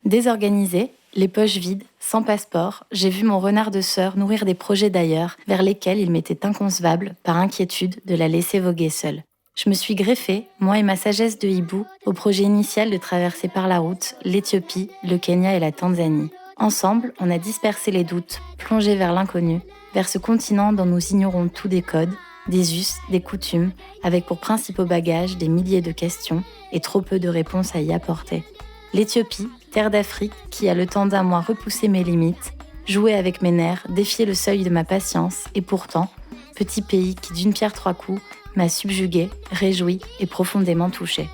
Désorganisée, les poches vides, sans passeport, j'ai vu mon renard de sœur nourrir des projets d'ailleurs vers lesquels il m'était inconcevable, par inquiétude, de la laisser voguer seule. Je me suis greffée, moi et ma sagesse de hibou, au projet initial de traverser par la route l'Éthiopie, le Kenya et la Tanzanie. Ensemble, on a dispersé les doutes, plongé vers l'inconnu, vers ce continent dont nous ignorons tout des codes, des us, des coutumes, avec pour principaux bagages des milliers de questions et trop peu de réponses à y apporter. L'Éthiopie, terre d'Afrique, qui a le temps d'un mois repoussé mes limites, joué avec mes nerfs, défié le seuil de ma patience, et pourtant, petit pays qui d'une pierre trois coups m'a subjugué, réjoui et profondément touché.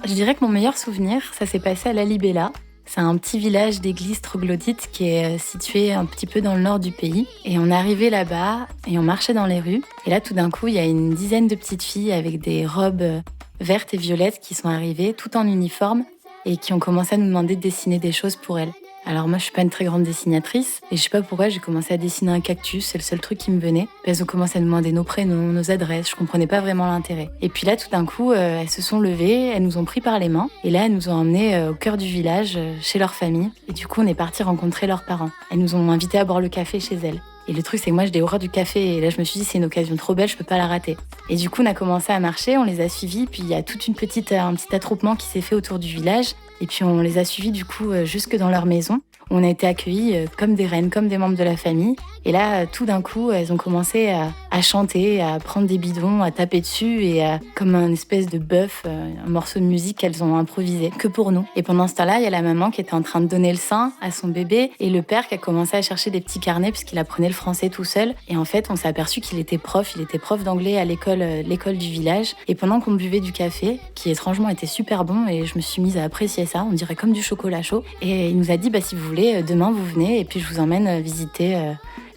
Je dirais que mon meilleur souvenir, ça s'est passé à Lalibela. C'est un petit village d'église troglodyte qui est situé un petit peu dans le nord du pays. Et on est arrivé là-bas et on marchait dans les rues. Et là, tout d'un coup, il y a une dizaine de petites filles avec des robes vertes et violettes qui sont arrivées, toutes en uniforme, et qui ont commencé à nous demander de dessiner des choses pour elles. Alors moi, je suis pas une très grande dessinatrice, et je sais pas pourquoi j'ai commencé à dessiner un cactus, c'est le seul truc qui me venait. Elles ont commencé à nous demander nos prénoms, nos adresses, je comprenais pas vraiment l'intérêt. Et puis là, tout d'un coup, elles se sont levées, elles nous ont pris par les mains, et là, elles nous ont emmenés au cœur du village, chez leur famille, et du coup, on est parti rencontrer leurs parents. Elles nous ont invités à boire le café chez elles. Et le truc, c'est que moi, j'ai horreur du café. Et là, je me suis dit, c'est une occasion trop belle, je peux pas la rater. Et du coup, on a commencé à marcher, on les a suivis. Puis il y a tout un petit attroupement qui s'est fait autour du village. Et puis on les a suivis, du coup, jusque dans leur maison. On a été accueillis comme des reines, comme des membres de la famille. Et là, tout d'un coup, elles ont commencé à chanter, à prendre des bidons, à taper dessus et comme un espèce de bœuf, un morceau de musique qu'elles ont improvisé, que pour nous. Et pendant ce temps-là, il y a la maman qui était en train de donner le sein à son bébé et le père qui a commencé à chercher des petits carnets puisqu'il apprenait le français tout seul. Et en fait, on s'est aperçu qu'il était prof d'anglais à l'école du village. Et pendant qu'on buvait du café, qui étrangement était super bon, et je me suis mise à apprécier ça, on dirait comme du chocolat chaud. Et il nous a dit, si vous voulez, demain vous venez et puis je vous emmène visiter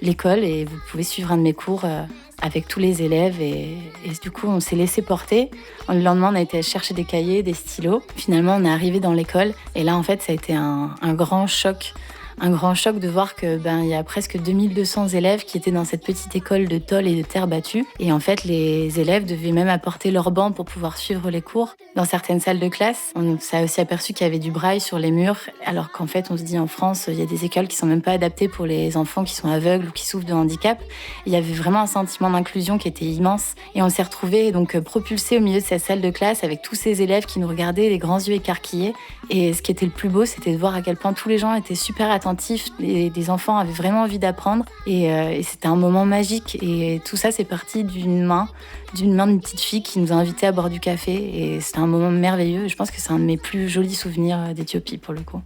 l'école et vous pouvez suivre un de mes cours avec tous les élèves et du coup on s'est laissé porter. Le lendemain on a été chercher des cahiers, des stylos. Finalement on est arrivé dans l'école et là en fait ça a été un grand choc. Un grand choc de voir que il y a presque 2200 élèves qui étaient dans cette petite école de tôle et de terre battue. Et en fait, les élèves devaient même apporter leur banc pour pouvoir suivre les cours. Dans certaines salles de classe, on s'est aussi aperçu qu'il y avait du braille sur les murs, alors qu'en fait, on se dit en France, il y a des écoles qui sont même pas adaptées pour les enfants qui sont aveugles ou qui souffrent de handicap. Il y avait vraiment un sentiment d'inclusion qui était immense. Et on s'est retrouvés donc propulsés au milieu de cette salle de classe avec tous ces élèves qui nous regardaient, les grands yeux écarquillés. Et ce qui était le plus beau, c'était de voir à quel point tous les gens étaient super attentifs. Les enfants avaient vraiment envie d'apprendre et c'était un moment magique. Et tout ça, c'est parti d'une main d'une petite fille qui nous a invités à boire du café. Et c'était un moment merveilleux. Je pense que c'est un de mes plus jolis souvenirs d'Éthiopie, pour le coup.